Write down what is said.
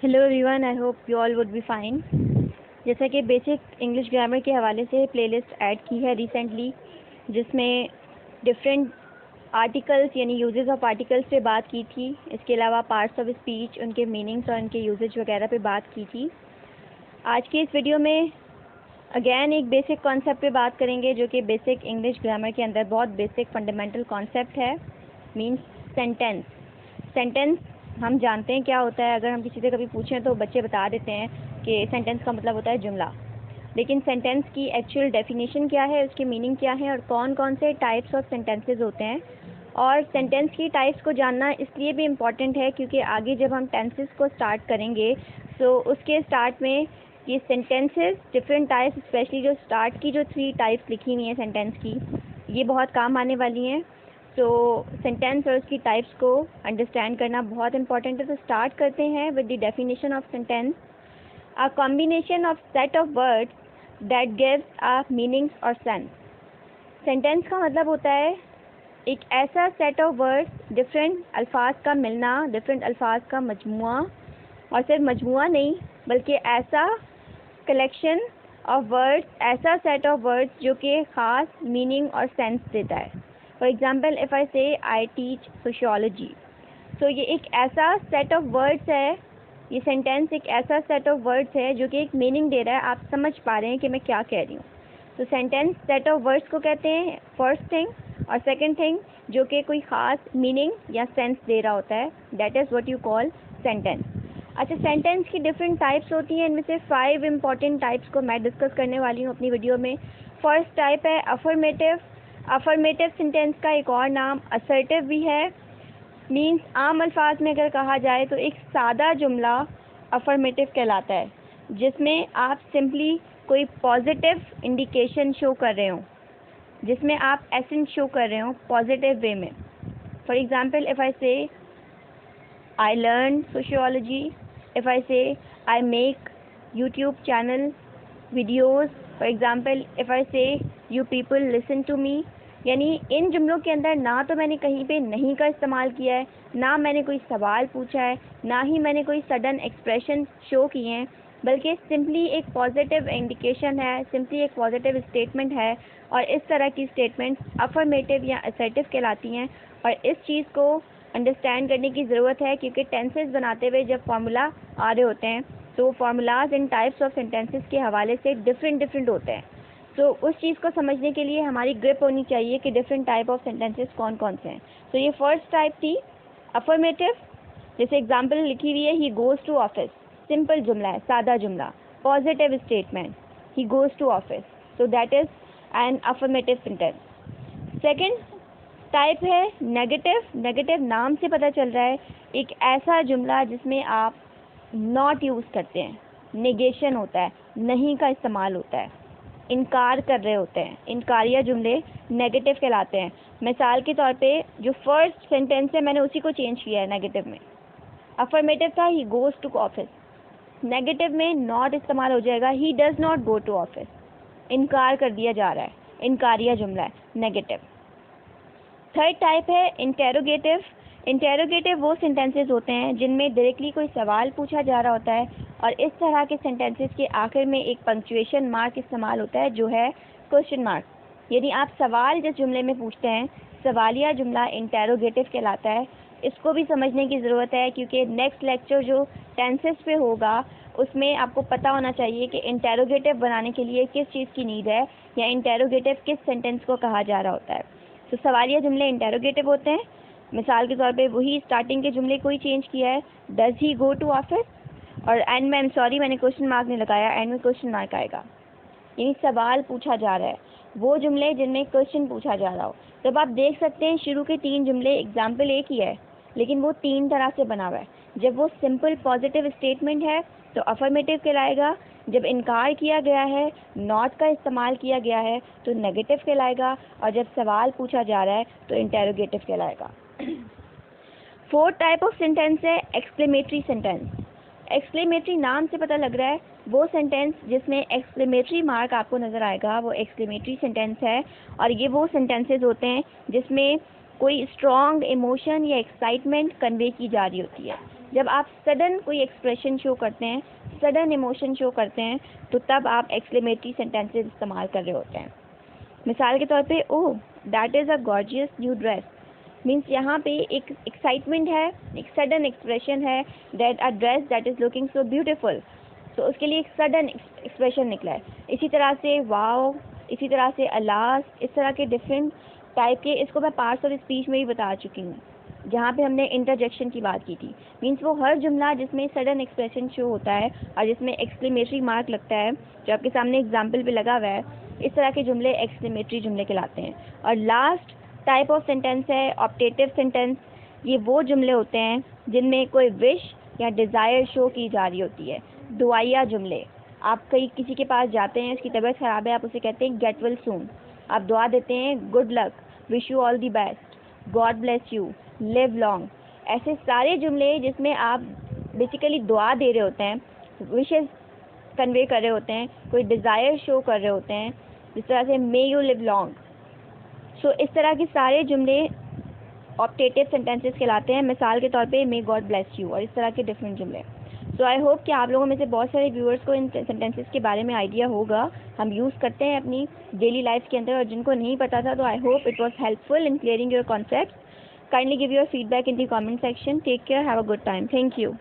Hello everyone, I hope you all would be fine. जैसा कि basic English grammar के हवाले से प्लेलिस्ट ऐड की है रिसेंटली, जिसमें डिफरेंट आर्टिकल्स यानी यूजेस ऑफ आर्टिकल्स पे बात की थी। इसके अलावा पार्ट्स ऑफ स्पीच, उनके मीनिंग्स और उनके यूजेज वगैरह पे बात की थी। आज की इस वीडियो में अगेन एक बेसिक कॉन्सेप्ट पे बात करेंगे, जो कि बेसिक इंग्लिश ग्रामर के अंदर बहुत बेसिक फंडामेंटल कॉन्सेप्ट है, मीन्स सेंटेंस। सेंटेंस हम जानते हैं क्या होता है। अगर हम किसी से कभी पूछें तो बच्चे बता देते हैं कि सेंटेंस का मतलब होता है जुमला, लेकिन सेंटेंस की एक्चुअल डेफिनेशन क्या है, उसकी मीनिंग क्या है और कौन कौन से टाइप्स ऑफ सेंटेंसेस होते हैं। और सेंटेंस की टाइप्स को जानना इसलिए भी इम्पॉर्टेंट है क्योंकि आगे जब हम टेंसेस को स्टार्ट करेंगे तो उसके स्टार्ट में ये सेंटेंसेस डिफरेंट टाइप्स, स्पेशली जो स्टार्ट की जो 3 टाइप्स लिखी हुई हैं सेंटेंस की, ये बहुत काम आने वाली हैं। तो सेंटेंस और उसकी टाइप्स को अंडरस्टैंड करना बहुत इंपॉर्टेंट है। तो स्टार्ट करते हैं with the definition of sentence. A combination of set of words that gives a meanings और सेंस। सेंटेंस का मतलब होता है एक ऐसा सेट ऑफ वर्ड्स, डिफरेंट अल्फाज का मिलना, डिफरेंट अल्फाज का मजमुआ, और सिर्फ मजमुआ नहीं बल्कि ऐसा कलेक्शन ऑफ वर्ड्स, ऐसा सेट ऑफ वर्ड्स जो कि ख़ास मीनिंग और सेंस देता है। फॉर एग्ज़ाम्पल, इफ़ आई से आई टीच सोशियोलॉजी, तो ये एक ऐसा सेट ऑफ वर्ड्स है, ये सेंटेंस एक ऐसा सेट ऑफ वर्ड्स है जो कि एक मीनिंग दे रहा है। आप समझ पा रहे हैं कि मैं क्या कह रही हूँ। तो सेंटेंस सेट ऑफ वर्ड्स को कहते हैं फर्स्ट थिंग, और सेकंड थिंग जो कि कोई ख़ास मीनिंग या सेंस दे रहा होता है, that is what you call sentence. अच्छा, सेंटेंस की डिफरेंट टाइप्स होती हैं। इनमें से 5 इंपॉर्टेंट टाइप्स को मैं डिस्कस करने वाली हूँ अपनी वीडियो में। फर्स्ट टाइप है अफर्मेटिव। अफर्मेटिव सेंटेंस का एक और नाम असर्टिव भी है। मीन्स आम अल्फाज में अगर कहा जाए तो एक सादा जुमला अफर्मेटिव कहलाता है, जिसमें आप सिंपली कोई पॉजिटिव इंडिकेशन शो कर रहे हो, जिसमें आप एसेंस शो कर रहे हो पॉजिटिव वे में। फॉर एग्ज़ाम्पल, इफ़ आई से I learn sociology, if I say I make YouTube channel videos, for example, if I say you people listen to me, यानी इन जुमलों के अंदर ना तो मैंने कहीं पे नहीं का इस्तेमाल किया है, ना मैंने कोई सवाल पूछा है, ना ही मैंने कोई सडन एक्सप्रेशन शो किए हैं, बल्कि सिंपली एक पॉजिटिव इंडिकेशन है, सिंपली एक पॉजिटिव स्टेटमेंट है। और इस तरह की स्टेटमेंट्स अफर्मेटिव या असर्टिव कहलाती हैं। और इस चीज़ को अंडरस्टैंड करने की ज़रूरत है क्योंकि टेंसेस बनाते हुए जब फार्मूला आ रहे होते हैं तो formulas in types of sentences के हवाले से डिफरेंट होते हैं। तो उस चीज़ को समझने के लिए हमारी ग्रिप होनी चाहिए कि डिफरेंट टाइप ऑफ सेंटेंसेस कौन कौन से हैं। तो ये फर्स्ट टाइप थी अफर्मेटिव। जैसे एग्जांपल लिखी हुई है, he goes to office, simple जुमला है, सादा जुमला, positive statement, he goes to office, so that is an affirmative sentence. Second type है नेगेटिव। नेगेटिव नाम से पता चल रहा है एक ऐसा जुमला जिसमें आप नॉट यूज़ करते हैं, नेगेशन होता है, नहीं का इस्तेमाल होता है, इनकार कर रहे होते हैं। इनकारिया जुमले नेगेटिव कहलाते हैं। मिसाल के तौर पे जो फर्स्ट सेंटेंस है मैंने उसी को चेंज किया है नेगेटिव में। अफर्मेटिव था he goes to office, negative में नॉट इस्तेमाल हो जाएगा, he does not go to office, इनकार कर दिया जा रहा है, इनकारिया जुमला है, नेगेटिव। थर्ड टाइप है इंटेरोगेटिव। इंटेरोगेटिव वो सेंटेंसेस होते हैं जिनमें डायरेक्टली कोई सवाल पूछा जा रहा होता है और इस तरह के सेंटेंसेस के आखिर में एक पंक्चुएशन मार्क इस्तेमाल होता है जो है क्वेश्चन मार्क। यदि आप सवाल जिस जुमले में पूछते हैं, सवालिया जुमला इंटेरोगेटिव कहलाता है। इसको भी समझने की ज़रूरत है क्योंकि नेक्स्ट लेक्चर जो टेंसेस पे होगा उसमें आपको पता होना चाहिए कि इंटेरोगेटिव बनाने के लिए किस चीज़ की नीड है या इंटेरोगेटिव किस सेंटेंस को कहा जा रहा होता है। तो सवालिया जुमले इंटेरोगेटिव होते हैं। मिसाल के तौर पे वही स्टार्टिंग के जुमले को ही चेंज किया है, does he go to office, और एंड में सॉरी मैंने क्वेश्चन मार्क नहीं लगाया, एंड में क्वेश्चन मार्क आएगा, यानी सवाल पूछा जा रहा है। वो जुमले जिनमें क्वेश्चन पूछा जा रहा हो। तब आप देख सकते हैं शुरू के 3 जुमले एग्जाम्पल एक ही है लेकिन वो 3 तरह से बना हुआ है। जब वो सिंपल पॉजिटिव स्टेटमेंट है तो अफर्मेटिव कहलाएगा, जब इनकार किया गया है, नॉट का इस्तेमाल किया गया है तो नेगेटिव कहलाएगा, और जब सवाल पूछा जा रहा है तो इंटेरोगेटिव कहलाएगा। फोर्थ टाइप ऑफ सेंटेंस है एक्सक्लेमेटरी सेंटेंस। एक्सक्लेमेटरी नाम से पता लग रहा है वो सेंटेंस जिसमें एक्सक्लेमेटरी मार्क आपको नज़र आएगा वो एक्सक्लेमेटरी सेंटेंस है। और ये वो सेंटेंसेस होते हैं जिसमें कोई स्ट्रॉन्ग इमोशन या एक्साइटमेंट कन्वे की जा रही होती है। जब आप सडन कोई एक्सप्रेशन शो करते हैं, सडन इमोशन शो करते हैं, तो तब आप एक्सक्लेमेटरी सेंटेंसेस इस्तेमाल कर रहे होते हैं। मिसाल के तौर पे, oh that is a gorgeous new dress, means यहाँ पे एक एक्साइटमेंट है, एक सडन एक्सप्रेशन है, that a dress that is looking so beautiful, तो उसके लिए एक सडन एक्सप्रेशन निकला है। इसी तरह से वाओ, इसी तरह से अलास, इस तरह के डिफरेंट टाइप के, इसको मैं पार्ट्स ऑफ स्पीच में ही बता चुकी हूँ जहाँ पे हमने इंटरजेक्शन की बात की थी। मीन्स वो हर जुमला जिसमें सडन एक्सप्रेशन शो होता है और जिसमें एक्सक्लेमेटरी मार्क लगता है, जो आपके सामने एग्जाम्पल पे लगा हुआ है, इस तरह के जुमले एक्सक्लेमेटरी जुमले कहलाते हैं। और लास्ट टाइप ऑफ सेंटेंस है ऑप्टेटिव सेंटेंस। ये वो जुमले होते हैं जिनमें कोई विश या डिज़ायर शो की जा रही होती है। दुआया जुमले, आप कहीं किसी के पास जाते हैं, उसकी तबीयत ख़राब है, आप उसे कहते हैं गेट वेल सून। आप दुआ देते हैं, good luck, wish you all the best, God bless you, live long. ऐसे सारे जुमले जिसमें आप बेसिकली दुआ दे रहे होते हैं, विशेस कन्वे कर रहे होते हैं, कोई डिज़ायर शो कर रहे होते हैं, जिस तरह से मे यू लिव लॉन्ग। सो इस तरह के सारे जुमले ऑप्टेटिव सेंटेंसेस कहलाते हैं। मिसाल के तौर पे मे गॉड ब्लेस यू और इस तरह के डिफरेंट जुमले। सो आई होप कि आप लोगों में से बहुत सारे व्यूअर्स को इन सेंटेंसेस के बारे में आइडिया होगा। हम यूज़ करते हैं अपनी डेली लाइफ के अंदर, और जिनको नहीं पता था तो I hope it was helpful in clearing your concept. Kindly give your feedback in the comment section. Take care, have a good time, thank you.